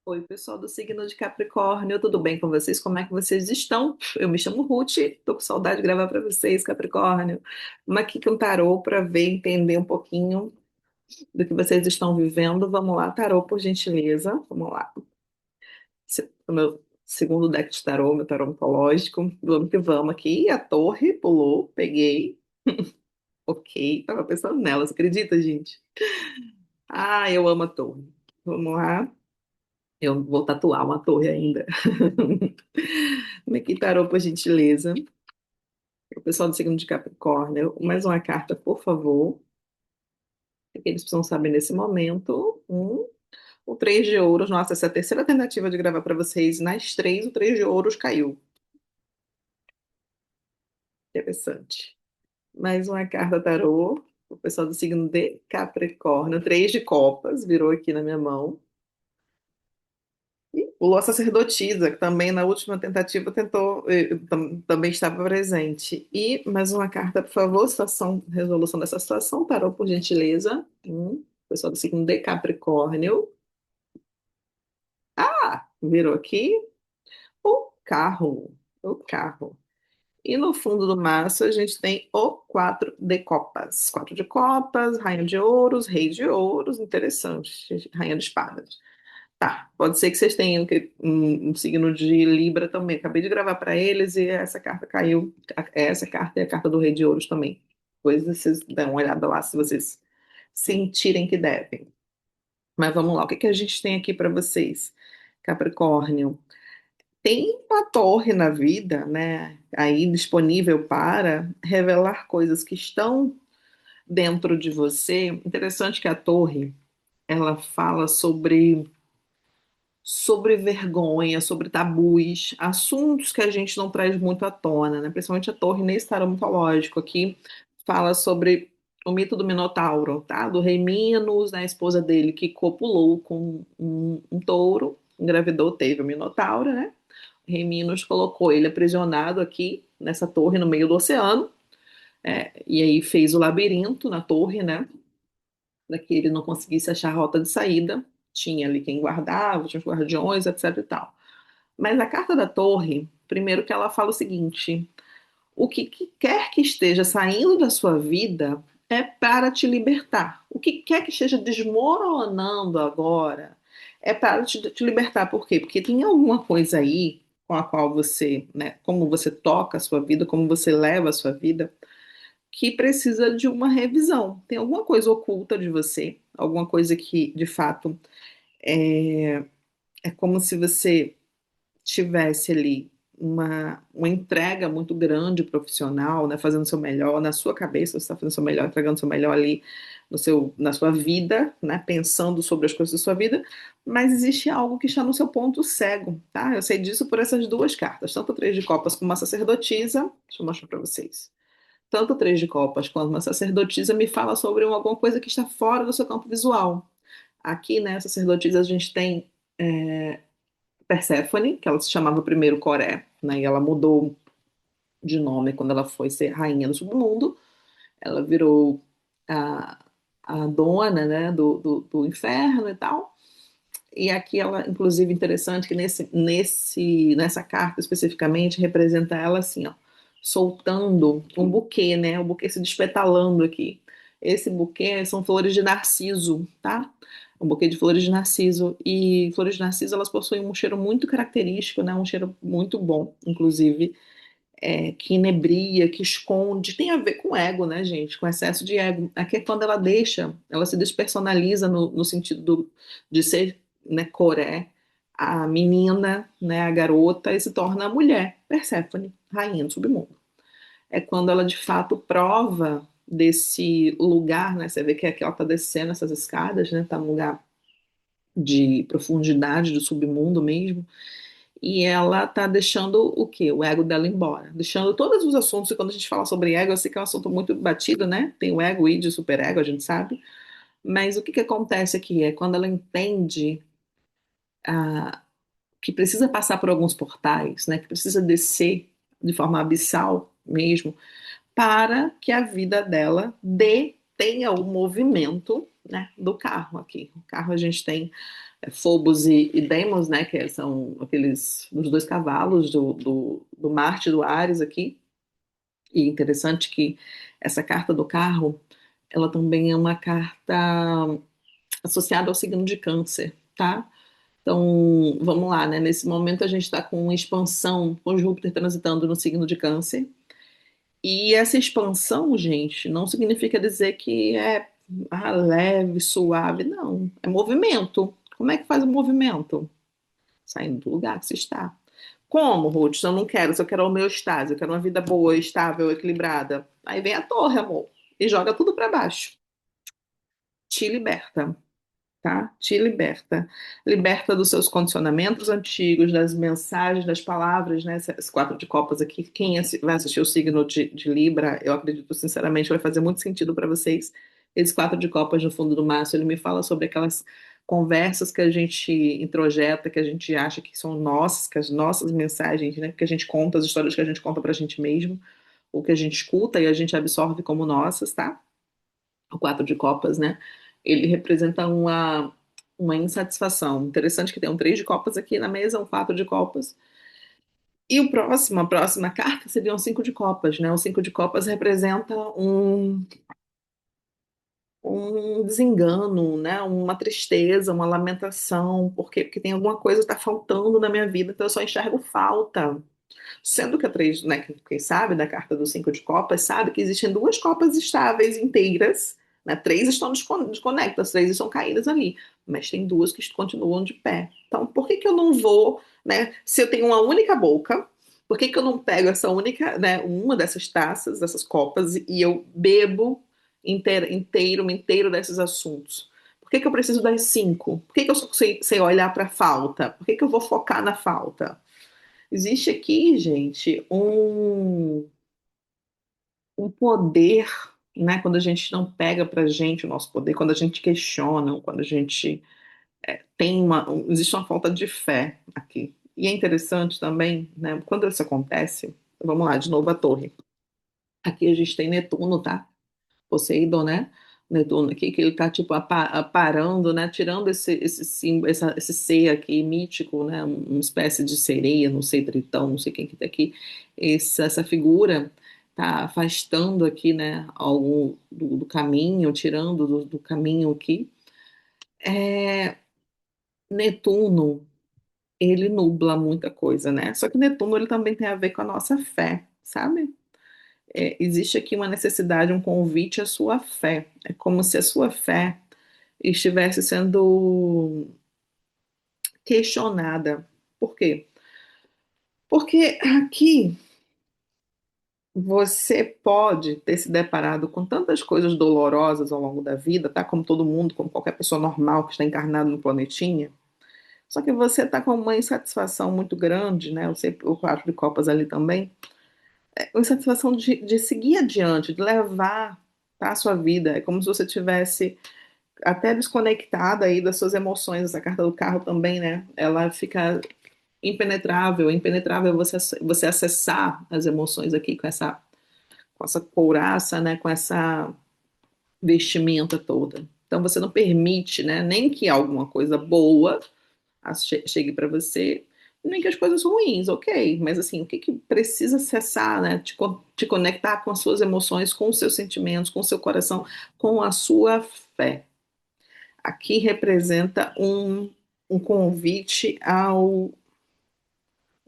Oi, pessoal do signo de Capricórnio, tudo bem com vocês? Como é que vocês estão? Eu me chamo Ruth, tô com saudade de gravar para vocês, Capricórnio. Vamos aqui com o tarô para ver, entender um pouquinho do que vocês estão vivendo. Vamos lá, tarô, por gentileza. Vamos lá. O meu segundo deck de tarô, meu tarô mitológico. Vamos que vamos aqui. A torre pulou, peguei. Ok, tava pensando nela, você acredita, gente? Ah, eu amo a torre. Vamos lá. Eu vou tatuar uma torre ainda. Como é que tarô, por gentileza? O pessoal do signo de Capricórnio, mais uma carta, por favor. O que eles precisam saber nesse momento? O três de ouros. Nossa, essa é a terceira tentativa de gravar para vocês. Nas três, o três de ouros caiu. Interessante. Mais uma carta tarô. O pessoal do signo de Capricórnio. Três de copas, virou aqui na minha mão. E pulou a sacerdotisa, que também na última tentativa tentou, também estava presente. E mais uma carta, por favor, situação, resolução dessa situação, tarô, por gentileza. Pessoal do signo de Capricórnio. Ah, virou aqui o carro. O carro. E no fundo do maço a gente tem o quatro de copas. Quatro de copas, rainha de ouros, rei de ouros, interessante. Rainha de espadas. Tá, pode ser que vocês tenham um signo de Libra também. Acabei de gravar para eles e essa carta caiu. Essa carta é a carta do Rei de Ouros também. Depois vocês dão uma olhada lá se vocês sentirem que devem. Mas vamos lá, o que que a gente tem aqui para vocês? Capricórnio, tem uma torre na vida, né? Aí disponível para revelar coisas que estão dentro de você. Interessante que a torre, ela fala sobre vergonha, sobre tabus, assuntos que a gente não traz muito à tona, né? Principalmente a torre nesse tarô mitológico aqui fala sobre o mito do Minotauro, tá? Do rei Minos, né? A esposa dele que copulou com um touro, engravidou, teve o Minotauro, né? O rei Minos colocou ele aprisionado aqui nessa torre no meio do oceano, e aí fez o labirinto na torre, né? Para que ele não conseguisse achar a rota de saída. Tinha ali quem guardava, tinha os guardiões, etc e tal. Mas a carta da torre, primeiro que ela fala o seguinte: o que quer que esteja saindo da sua vida é para te libertar. O que quer que esteja desmoronando agora é para te libertar. Por quê? Porque tem alguma coisa aí com a qual você, né, como você toca a sua vida, como você leva a sua vida, que precisa de uma revisão. Tem alguma coisa oculta de você, alguma coisa que, de fato, é, é como se você tivesse ali uma entrega muito grande profissional, né, fazendo o seu melhor na sua cabeça, você está fazendo o seu melhor, entregando o seu melhor ali no seu, na sua vida, né, pensando sobre as coisas da sua vida, mas existe algo que está no seu ponto cego, tá? Eu sei disso por essas duas cartas, tanto o Três de Copas como a Sacerdotisa. Deixa eu mostrar para vocês. Tanto o Três de Copas quanto uma sacerdotisa me fala sobre alguma coisa que está fora do seu campo visual. Aqui, né, sacerdotisa, a gente tem Perséfone, que ela se chamava primeiro Coré, né, e ela mudou de nome quando ela foi ser rainha do submundo. Ela virou a, a dona, né, do inferno e tal. E aqui ela, inclusive, interessante que nessa carta especificamente representa ela assim, ó, soltando um buquê, né? O buquê se despetalando aqui. Esse buquê são flores de narciso, tá? Um buquê de flores de narciso. E flores de narciso, elas possuem um cheiro muito característico, né? Um cheiro muito bom, inclusive, que inebria, que esconde. Tem a ver com ego, né, gente? Com excesso de ego. Aqui é quando ela deixa, ela se despersonaliza no sentido de ser, né, Coré, a menina, né, a garota, e se torna a mulher, Perséfone, rainha do submundo. É quando ela de fato prova desse lugar, né? Você vê que aqui ela está descendo essas escadas, né? Tá num lugar de profundidade do submundo mesmo. E ela tá deixando o quê? O ego dela embora. Deixando todos os assuntos, e quando a gente fala sobre ego, eu sei que é um assunto muito batido, né? Tem o ego, o id, o superego, a gente sabe. Mas o que que acontece aqui é quando ela entende que precisa passar por alguns portais, né? Que precisa descer de forma abissal mesmo, para que a vida dela tenha o movimento, né, do carro aqui. O carro a gente tem Phobos e Deimos, né, que são aqueles os dois cavalos do Marte e do Ares aqui. E interessante que essa carta do carro, ela também é uma carta associada ao signo de Câncer, tá? Então, vamos lá, né? Nesse momento a gente está com expansão, com Júpiter transitando no signo de Câncer. E essa expansão, gente, não significa dizer que é leve, suave, não. É movimento. Como é que faz o movimento? Saindo do lugar que se está. Como, Ruth? Se eu não quero, se eu quero homeostase, eu quero uma vida boa, estável, equilibrada. Aí vem a torre, amor, e joga tudo para baixo. Te liberta, tá? Te liberta. Liberta dos seus condicionamentos antigos, das mensagens, das palavras, né? Esse quatro de copas aqui. Quem vai assistir o signo de Libra, eu acredito sinceramente, vai fazer muito sentido para vocês. Esse quatro de copas no fundo do maço, ele me fala sobre aquelas conversas que a gente introjeta, que a gente acha que são nossas, que as nossas mensagens, né? Que a gente conta, as histórias que a gente conta pra gente mesmo, ou que a gente escuta e a gente absorve como nossas, tá? O quatro de copas, né? Ele representa uma insatisfação. Interessante que tem um três de copas aqui na mesa, um quatro de copas. E a próxima carta seria um cinco de copas, né? O cinco de copas representa um desengano, né? Uma tristeza, uma lamentação, porque tem alguma coisa que está faltando na minha vida, então eu só enxergo falta. Sendo que a três, né, quem sabe da carta do cinco de copas, sabe que existem duas copas estáveis inteiras, né? Três estão desconectadas, três estão caídas ali, mas tem duas que continuam de pé. Então, por que que eu não vou, né? Se eu tenho uma única boca, por que que eu não pego essa única, né, uma dessas taças, dessas copas e eu bebo inteiro desses assuntos? Por que que eu preciso das cinco? Por que que eu só sei olhar para a falta? Por que que eu vou focar na falta? Existe aqui, gente, um poder, né? Quando a gente não pega pra gente o nosso poder, quando a gente questiona, quando a gente existe uma falta de fé aqui. E é interessante também, né? Quando isso acontece, vamos lá, de novo a torre. Aqui a gente tem Netuno, tá? Poseidon, né? Netuno aqui, que ele tá tipo aparando, né? Tirando esse símbolo, esse ser aqui mítico, né? Uma espécie de sereia, não sei, tritão, não sei quem que tá aqui. Essa figura tá afastando aqui, né? Algo do caminho, tirando do caminho aqui. É, Netuno, ele nubla muita coisa, né? Só que Netuno, ele também tem a ver com a nossa fé, sabe? Existe aqui uma necessidade, um convite à sua fé. É como se a sua fé estivesse sendo questionada. Por quê? Porque aqui você pode ter se deparado com tantas coisas dolorosas ao longo da vida, tá? Como todo mundo, como qualquer pessoa normal que está encarnado no planetinha. Só que você está com uma insatisfação muito grande, né? Eu sei o quatro de copas ali também. Uma insatisfação de seguir adiante, de levar, tá, a sua vida. É como se você tivesse até desconectada aí das suas emoções. Essa carta do carro também, né? Ela fica impenetrável, impenetrável você acessar as emoções aqui com essa couraça, né? Com essa vestimenta toda. Então você não permite, né? Nem que alguma coisa boa chegue para você, nem que as coisas ruins, ok. Mas assim, o que que precisa acessar, né? Te conectar com as suas emoções, com os seus sentimentos, com o seu coração, com a sua fé. Aqui representa um convite ao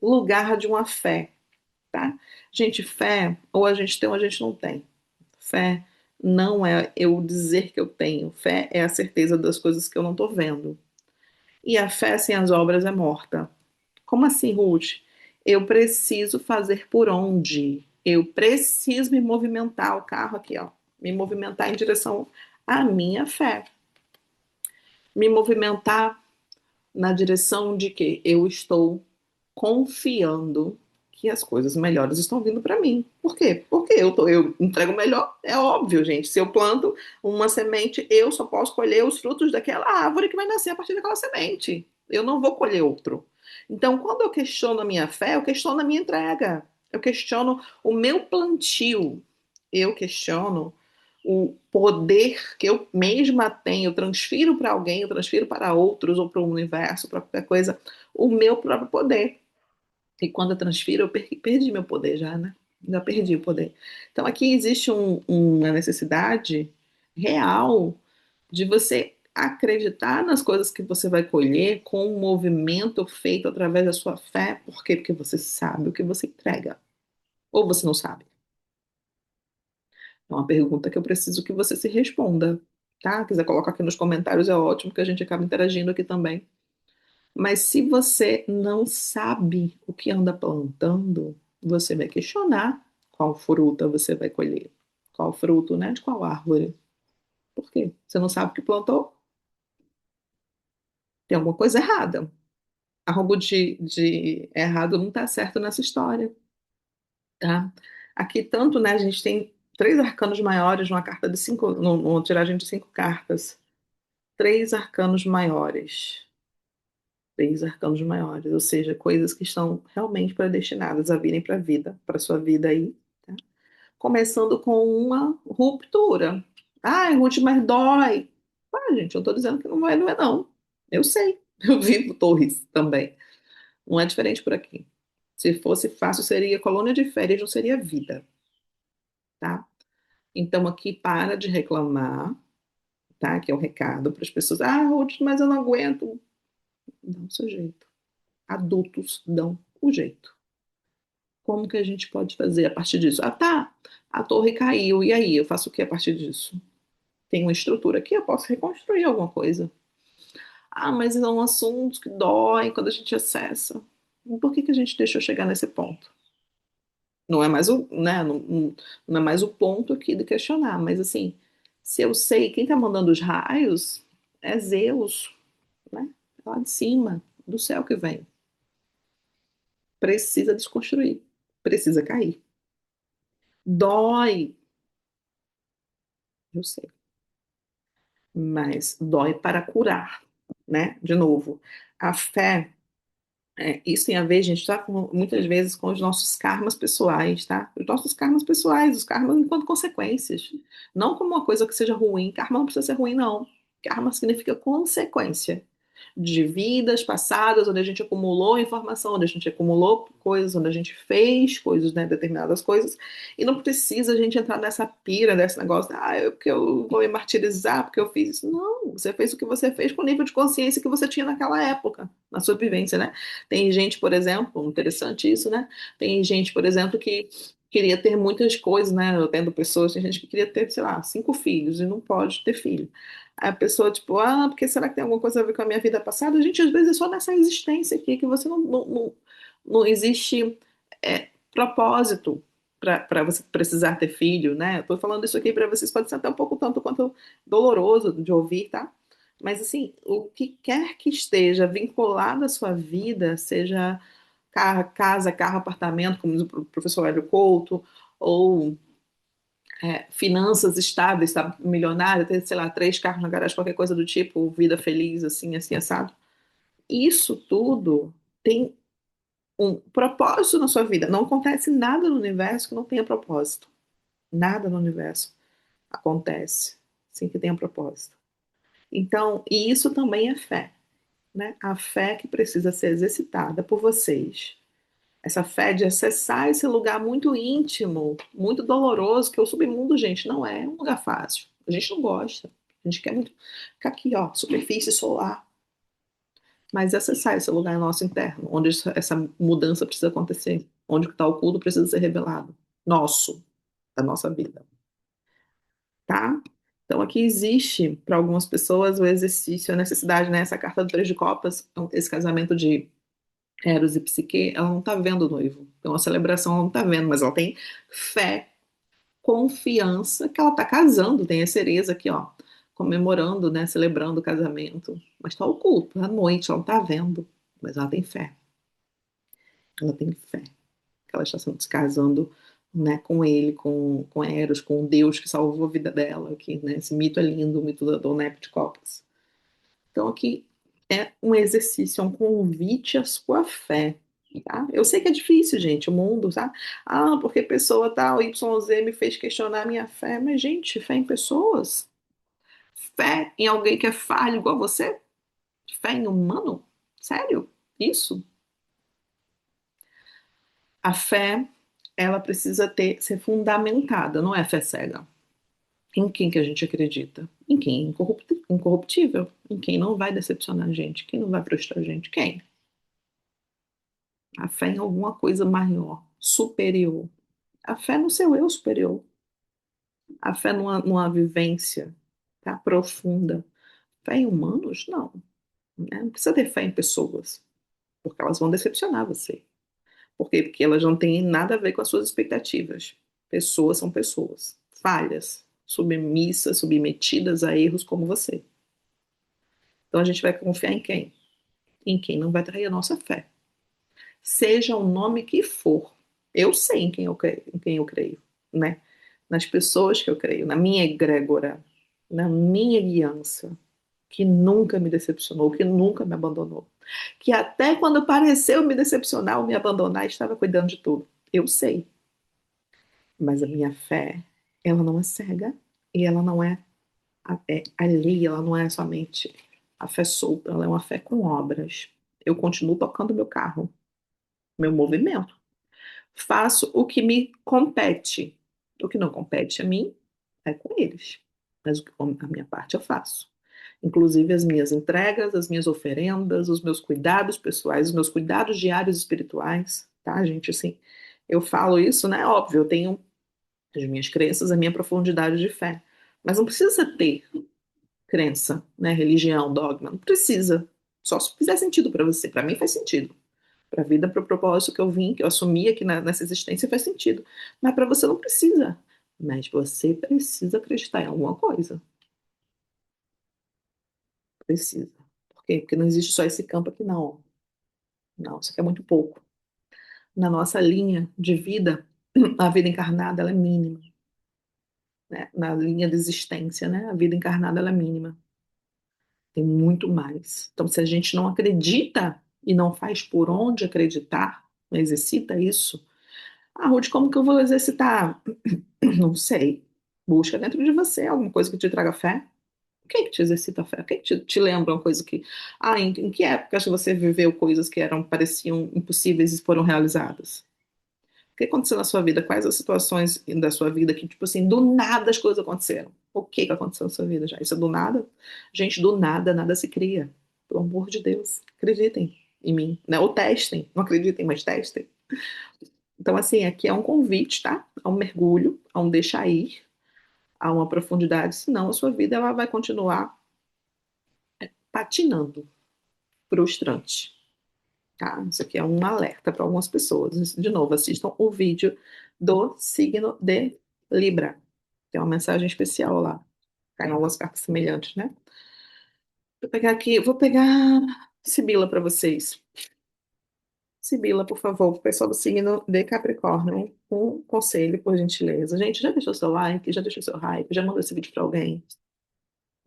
lugar de uma fé, tá? Gente, fé, ou a gente tem ou a gente não tem. Fé não é eu dizer que eu tenho. Fé é a certeza das coisas que eu não estou vendo. E a fé sem as obras é morta. Como assim, Ruth? Eu preciso fazer por onde? Eu preciso me movimentar, o carro aqui, ó. Me movimentar em direção à minha fé. Me movimentar na direção de que eu estou confiando que as coisas melhores estão vindo para mim. Por quê? Porque eu entrego melhor. É óbvio, gente. Se eu planto uma semente, eu só posso colher os frutos daquela árvore que vai nascer a partir daquela semente. Eu não vou colher outro. Então, quando eu questiono a minha fé, eu questiono a minha entrega. Eu questiono o meu plantio. Eu questiono o poder que eu mesma tenho, eu transfiro para alguém, eu transfiro para outros ou para o universo, para qualquer coisa, o meu próprio poder. E quando eu transfiro, eu perdi meu poder já, né? Já perdi o poder. Então aqui existe uma necessidade real de você acreditar nas coisas que você vai colher com um movimento feito através da sua fé. Por quê? Porque você sabe o que você entrega. Ou você não sabe. É uma pergunta que eu preciso que você se responda, tá? Quiser colocar aqui nos comentários, é ótimo, que a gente acaba interagindo aqui também. Mas se você não sabe o que anda plantando, você vai questionar qual fruta você vai colher. Qual fruto, né? De qual árvore. Por quê? Você não sabe o que plantou? Tem alguma coisa errada. Algo de errado não está certo nessa história, tá? Aqui, tanto, né? A gente tem três arcanos maiores numa carta de cinco, numa tiragem de cinco cartas. Três arcanos maiores. Três arcanos maiores, ou seja, coisas que estão realmente predestinadas a virem para a vida, para sua vida aí, tá? Começando com uma ruptura. Ai, Ruth, mas dói. Ah, gente, eu não tô dizendo que não vai doer, não. Eu sei. Eu vivo Torres também. Não é diferente por aqui. Se fosse fácil, seria colônia de férias, não seria vida, tá? Então aqui para de reclamar, tá? Que é o recado para as pessoas. Ah, Ruth, mas eu não aguento. Dá o seu jeito. Adultos dão o jeito. Como que a gente pode fazer a partir disso? Ah, tá, a torre caiu, e aí? Eu faço o que a partir disso? Tem uma estrutura aqui, eu posso reconstruir alguma coisa. Ah, mas são assuntos que doem quando a gente acessa. Por que que a gente deixou chegar nesse ponto? Não é mais o, né, não é mais o ponto aqui de questionar, mas assim, se eu sei quem está mandando os raios, é Zeus, né? Lá de cima, do céu que vem. Precisa desconstruir, precisa cair. Dói, eu sei, mas dói para curar, né? De novo, a fé, isso tem a ver, gente, tá? Muitas vezes com os nossos karmas pessoais, tá? Os nossos karmas pessoais, os karmas enquanto consequências. Não como uma coisa que seja ruim. Karma não precisa ser ruim, não. Karma significa consequência de vidas passadas, onde a gente acumulou informação, onde a gente acumulou coisas, onde a gente fez coisas, né, determinadas coisas, e não precisa a gente entrar nessa pira, desse negócio, porque eu vou me martirizar, porque eu fiz isso. Não, você fez o que você fez com o nível de consciência que você tinha naquela época, na sua vivência, né? Tem gente, por exemplo, interessante isso, né? Tem gente, por exemplo, que queria ter muitas coisas, né? Eu tendo pessoas, tem gente que queria ter, sei lá, cinco filhos e não pode ter filho. A pessoa, tipo, porque será que tem alguma coisa a ver com a minha vida passada? Gente, às vezes é só nessa existência aqui que você não existe propósito para você precisar ter filho, né? Eu tô falando isso aqui para vocês, pode ser até um pouco tanto quanto doloroso de ouvir, tá? Mas, assim, o que quer que esteja vinculado à sua vida, seja casa, carro, apartamento, como diz o professor Hélio Couto, ou finanças estáveis, tá? Milionário, ter, sei lá, três carros na garagem, qualquer coisa do tipo, vida feliz, assim, assim, assado. Isso tudo tem um propósito na sua vida. Não acontece nada no universo que não tenha propósito. Nada no universo acontece sem que tenha propósito. Então, e isso também é fé, né? A fé que precisa ser exercitada por vocês. Essa fé de acessar esse lugar muito íntimo, muito doloroso, que o submundo, gente, não é um lugar fácil. A gente não gosta. A gente quer muito ficar aqui, ó, superfície solar. Mas acessar esse lugar nosso interno, onde essa mudança precisa acontecer, onde o que está oculto precisa ser revelado. Nosso, da nossa vida, tá? Então aqui existe, para algumas pessoas, o exercício, a necessidade, né? Essa carta do Três de Copas, então, esse casamento de Eros e Psique, ela não está vendo o noivo. Então a celebração ela não está vendo, mas ela tem fé, confiança que ela está casando. Tem a cereza aqui, ó, comemorando, né? Celebrando o casamento. Mas está oculto, à noite, ela não está vendo. Mas ela tem fé. Ela tem fé. Que ela está se casando, né, com ele, com Eros, com o Deus que salvou a vida dela. Aqui, né? Esse mito é lindo, o mito do naipe de copas. Então aqui é um exercício, é um convite à sua fé. tá? Eu sei que é difícil, gente, o mundo, tá? Ah, porque pessoa tal, YZ me fez questionar a minha fé. Mas, gente, fé em pessoas? Fé em alguém que é falho igual você? Fé em humano? Sério? Isso? A fé, ela precisa ser fundamentada, não é fé cega. Em quem que a gente acredita? Em quem é incorruptível? Em quem não vai decepcionar a gente? Quem não vai frustrar a gente? Quem? A fé em alguma coisa maior, superior. A fé no seu eu superior. A fé numa vivência, tá, profunda. Fé em humanos? Não. Né? Não precisa ter fé em pessoas, porque elas vão decepcionar você. Por quê? Porque elas não têm nada a ver com as suas expectativas. Pessoas são pessoas, falhas, submissas, submetidas a erros como você. Então a gente vai confiar em quem? Em quem não vai trair a nossa fé. Seja o nome que for. Eu sei em quem eu creio, né? Nas pessoas que eu creio, na minha egrégora, na minha guiança, que nunca me decepcionou, que nunca me abandonou. Que até quando pareceu me decepcionar ou me abandonar, estava cuidando de tudo. Eu sei. Mas a minha fé, ela não é cega e ela não é alheia, ela não é somente a fé solta, ela é uma fé com obras. Eu continuo tocando meu carro, meu movimento. Faço o que me compete. O que não compete a mim é com eles. Mas a minha parte eu faço. Inclusive as minhas entregas, as minhas oferendas, os meus cuidados pessoais, os meus cuidados diários espirituais, tá, gente? Assim, eu falo isso, né? Óbvio, eu tenho as minhas crenças, a minha profundidade de fé. Mas não precisa ter crença, né? Religião, dogma. Não precisa. Só se fizer sentido para você. Para mim faz sentido. Para a vida, para o propósito que eu vim, que eu assumi aqui nessa existência, faz sentido. Mas para você não precisa. Mas você precisa acreditar em alguma coisa. Precisa. Por quê? Porque não existe só esse campo aqui, não. Não, isso aqui é muito pouco. Na nossa linha de vida, a vida encarnada ela é mínima. Né? Na linha de existência, né? A vida encarnada ela é mínima. Tem muito mais. Então, se a gente não acredita e não faz por onde acreditar, não exercita isso. Ah, Ruth, como que eu vou exercitar? Não sei. Busca dentro de você alguma coisa que te traga fé. O que é que te exercita a fé? O que é que te lembra uma coisa que. Ah, em que época que você viveu coisas que pareciam impossíveis e foram realizadas? O que aconteceu na sua vida? Quais as situações da sua vida que, tipo assim, do nada as coisas aconteceram? O que que aconteceu na sua vida já? Isso é do nada? Gente, do nada, nada se cria. Pelo amor de Deus. Acreditem em mim, né? Ou testem. Não acreditem, mas testem. Então, assim, aqui é um convite, tá? A um mergulho, a um deixar ir, a uma profundidade, senão a sua vida ela vai continuar patinando, frustrante, tá? Isso aqui é um alerta para algumas pessoas. De novo, assistam o vídeo do signo de Libra. Tem uma mensagem especial lá. Cai algumas cartas semelhantes, né? Vou pegar aqui, vou pegar Sibila para vocês. Sibila, por favor, pessoal do signo de Capricórnio, um conselho, por gentileza. Gente, já deixou seu like, já deixou seu hype, já mandou esse vídeo para alguém?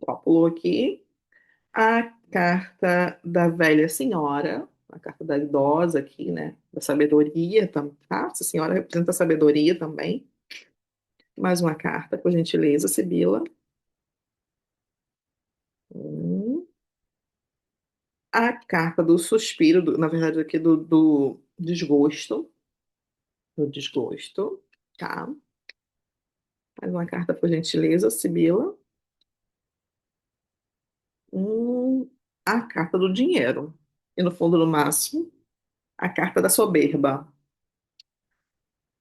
Ó, pulou aqui a carta da velha senhora, a carta da idosa aqui, né? Da sabedoria, tá? Essa senhora representa a sabedoria também. Mais uma carta, por gentileza, Sibila. Hum. A carta do suspiro, na verdade, aqui do desgosto. Do desgosto, tá? Mais uma carta, por gentileza, Sibila. A carta do dinheiro. E no fundo, no máximo, a carta da soberba.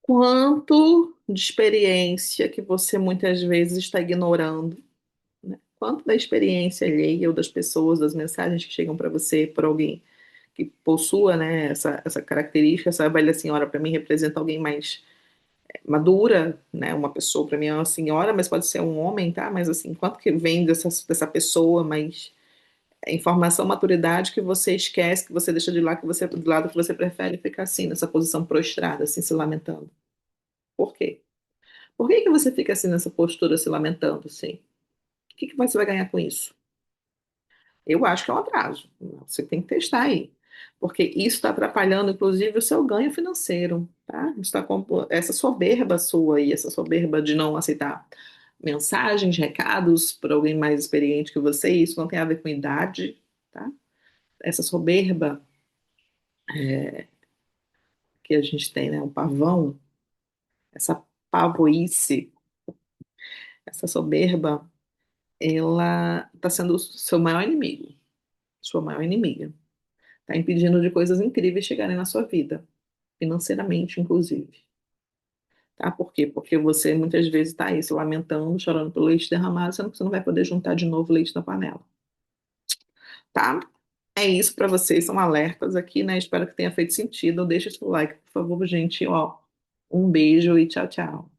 Quanto de experiência que você muitas vezes está ignorando, né? Quanto da experiência alheia ou das pessoas, das mensagens que chegam para você por alguém que possua, né, essa característica, essa velha senhora para mim representa alguém mais madura, né, uma pessoa para mim é uma senhora, mas pode ser um homem, tá? Mas assim, quanto que vem dessa pessoa mais informação, maturidade que você esquece, que você deixa de lado, que você prefere ficar assim, nessa posição prostrada, assim, se lamentando. Por quê? Por que que você fica assim nessa postura, se lamentando, assim? O que que você vai ganhar com isso? Eu acho que é um atraso. Você tem que testar aí. porque isso está atrapalhando, inclusive, o seu ganho financeiro, tá? Essa soberba sua e essa soberba de não aceitar mensagens, recados por alguém mais experiente que você, isso não tem a ver com idade, tá? Essa soberba que a gente tem, né? O pavão, essa pavoice, essa soberba, ela está sendo o seu maior inimigo, sua maior inimiga. Está impedindo de coisas incríveis chegarem na sua vida, financeiramente, inclusive. Tá? Por quê? Porque você muitas vezes está aí se lamentando, chorando pelo leite derramado, sendo que você não vai poder juntar de novo o leite na panela. Tá? É isso para vocês, são alertas aqui, né? Espero que tenha feito sentido. Deixa seu like, por favor, gente. Ó, um beijo e tchau, tchau.